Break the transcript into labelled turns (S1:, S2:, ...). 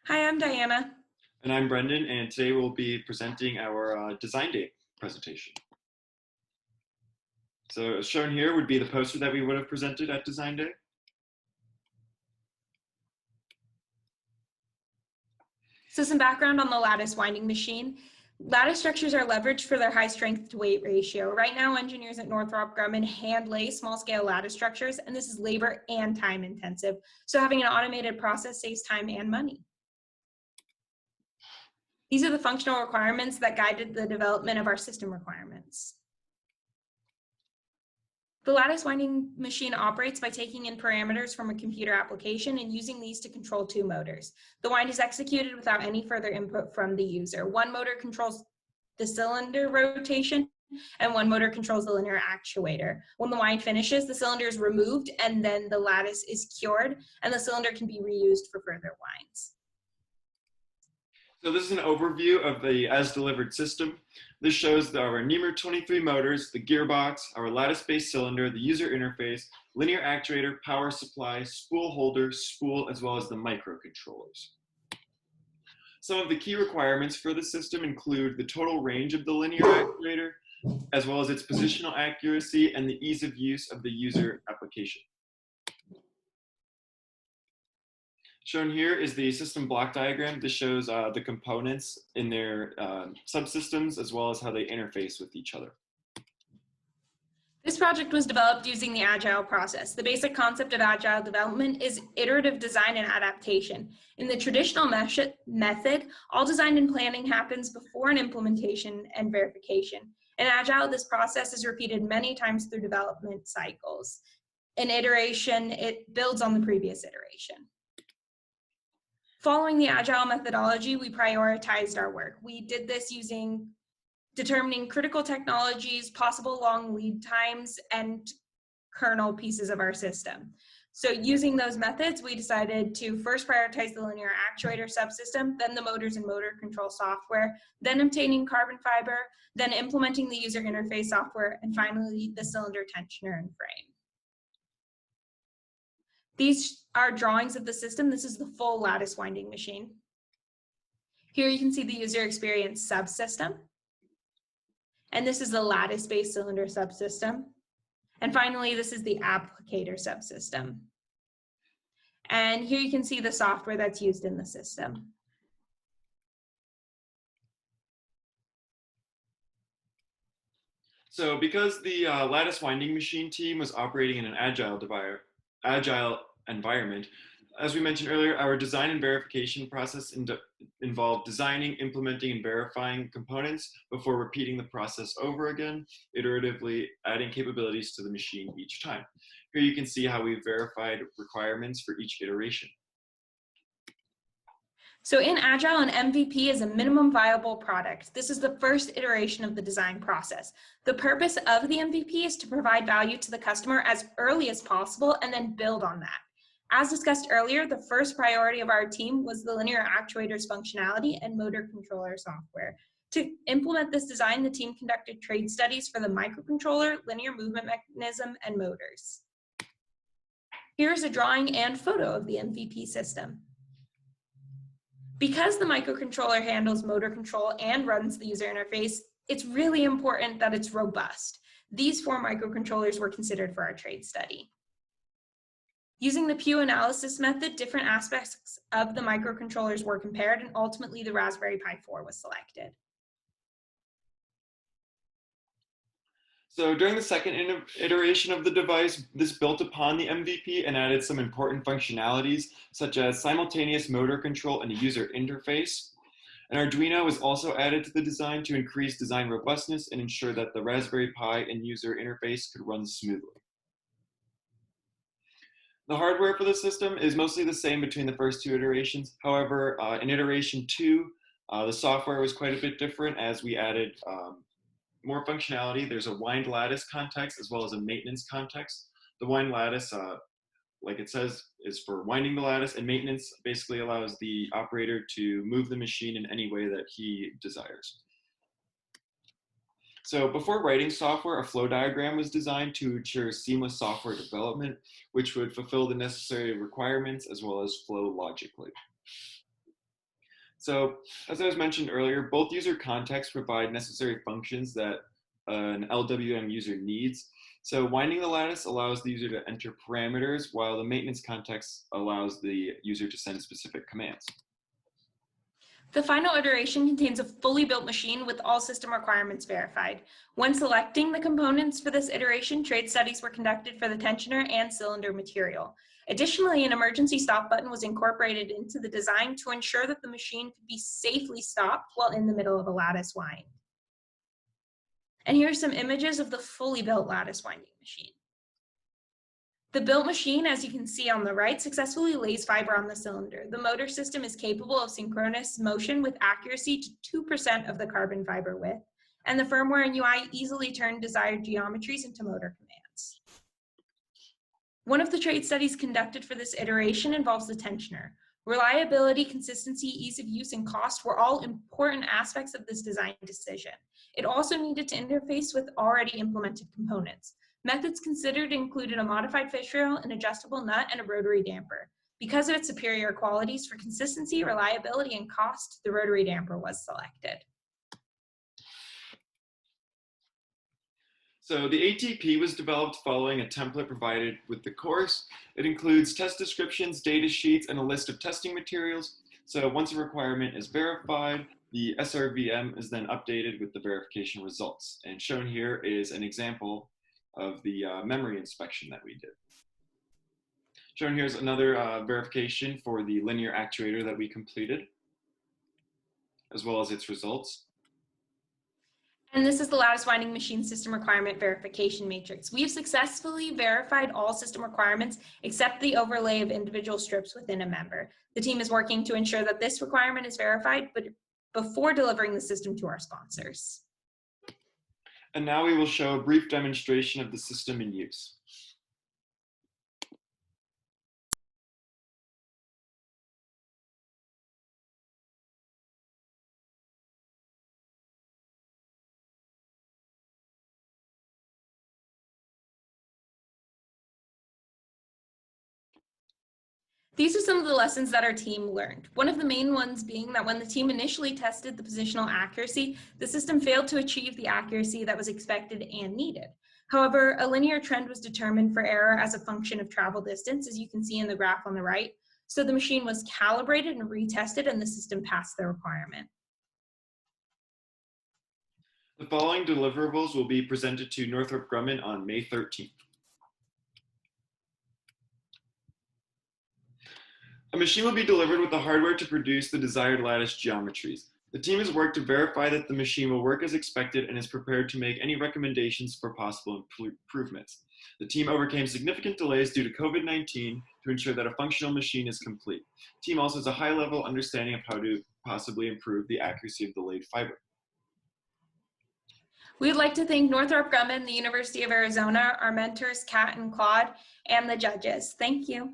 S1: Hi, I'm Diana.
S2: And I'm Brendan, and today we'll be presenting our Design Day presentation. So shown here would be the poster that we would have presented at Design Day.
S1: So some background on the lattice winding machine. Lattice structures are leveraged for their high strength to weight ratio. Right now, engineers at Northrop Grumman hand lay small scale lattice structures, and this is labor and time intensive. So having an automated process saves time and money. These are the functional requirements that guided the development of our system requirements. The lattice winding machine operates by taking in parameters from a computer application and using these to control two motors. The wind is executed without any further input from the user. One motor controls the cylinder rotation, and one motor controls the linear actuator. When the wind finishes, the cylinder is removed, and then the lattice is cured, and the cylinder can be reused for further winds.
S2: So this is an overview of the as-delivered system. This shows our NEMR 23 motors, the gearbox, our lattice-based cylinder, the user interface, linear actuator, power supply, spool holder, spool, as well as the microcontrollers. Some of the key requirements for the system include the total range of the linear actuator, as well as its positional accuracy and the ease of use of the user application. Shown here is the system block diagram. This shows the components in their subsystems, as well as how they interface with each other.
S1: This project was developed using the Agile process. The basic concept of Agile development is iterative design and adaptation. In the traditional method, all design and planning happens before an implementation and verification. In Agile, this process is repeated many times through development cycles. An iteration, it builds on the previous iteration. Following the Agile methodology, we prioritized our work. We did this using determining critical technologies, possible long lead times, and kernel pieces of our system. So using those methods, we decided to first prioritize the linear actuator subsystem, then the motors and motor control software, then obtaining carbon fiber, then implementing the user interface software, and finally the cylinder tensioner and frame. These are drawings of the system. This is the full lattice winding machine. Here you can see the user experience subsystem. And this is the lattice-based cylinder subsystem. And finally, this is the applicator subsystem. And here you can see the software that's used in the system.
S2: So because the lattice winding machine team was operating in an agile environment, as we mentioned earlier, our design and verification process involved designing, implementing, and verifying components before repeating the process over again, iteratively adding capabilities to the machine each time. Here you can see how we've verified requirements for each iteration.
S1: So in Agile, an MVP is a minimum viable product. This is the first iteration of the design process. The purpose of the MVP is to provide value to the customer as early as possible and then build on that. As discussed earlier, the first priority of our team was the linear actuators functionality and motor controller software. To implement this design, the team conducted trade studies for the microcontroller, linear movement mechanism, and motors. Here's a drawing and photo of the MVP system. Because the microcontroller handles motor control and runs the user interface, it's really important that it's robust. These 4 microcontrollers were considered for our trade study. Using the Pugh analysis method, different aspects of the microcontrollers were compared, and ultimately the Raspberry Pi 4 was selected.
S2: So during the second iteration of the device, this built upon the MVP and added some important functionalities, such as simultaneous motor control and a user interface. An Arduino was also added to the design to increase design robustness and ensure that the Raspberry Pi and user interface could run smoothly. The hardware for the system is mostly the same between the first 2 iterations. However, in iteration 2, the software was quite a bit different as we added more functionality. There's a wind lattice context as well as a maintenance context. The wind lattice, like it says, is for winding the lattice, and maintenance basically allows the operator to move the machine in any way that he desires. So before writing software, a flow diagram was designed to ensure seamless software development, which would fulfill the necessary requirements as well as flow logically. So as I was mentioned earlier, both user contexts provide necessary functions that an LWM user needs. So winding the lattice allows the user to enter parameters, while the maintenance context allows the user to send specific commands.
S1: The final iteration contains a fully built machine with all system requirements verified. When selecting the components for this iteration, trade studies were conducted for the tensioner and cylinder material. Additionally, an emergency stop button was incorporated into the design to ensure that the machine could be safely stopped while in the middle of a lattice wind. And here are some images of the fully built lattice winding machine. The built machine, as you can see on the right, successfully lays fiber on the cylinder. The motor system is capable of synchronous motion with accuracy to 2% of the carbon fiber width, and the firmware and UI easily turn desired geometries into motor commands. One of the trade studies conducted for this iteration involves the tensioner. Reliability, consistency, ease of use, and cost were all important aspects of this design decision. It also needed to interface with already implemented components. Methods considered included a modified fish rail, an adjustable nut, and a rotary damper. Because of its superior qualities for consistency, reliability, and cost, the rotary damper was selected.
S2: So the ATP was developed following a template provided with the course. It includes test descriptions, data sheets, and a list of testing materials. So once a requirement is verified, the SRVM is then updated with the verification results. And shown here is an example of the memory inspection that we did. Shown here is another verification for the linear actuator that we completed, as well as its results.
S1: And this is the lattice winding machine system requirement verification matrix. We have successfully verified all system requirements except the overlay of individual strips within a member. The team is working to ensure that this requirement is verified, but before delivering the system to our sponsors.
S2: And now we will show a brief demonstration of the system in use.
S1: These are some of the lessons that our team learned. One of the main ones being that when the team initially tested the positional accuracy, the system failed to achieve the accuracy that was expected and needed. However, a linear trend was determined for error as a function of travel distance, as you can see in the graph on the right. So the machine was calibrated and retested, and the system passed the requirement.
S2: The following deliverables will be presented to Northrop Grumman on May 13th. A machine will be delivered with the hardware to produce the desired lattice geometries. The team has worked to verify that the machine will work as expected and is prepared to make any recommendations for possible improvements. The team overcame significant delays due to COVID-19 to ensure that a functional machine is complete. The team also has a high-level understanding of how to possibly improve the accuracy of the laid fiber.
S1: We would like to thank Northrop Grumman, the University of Arizona, our mentors, Kat and Claude, and the judges. Thank you.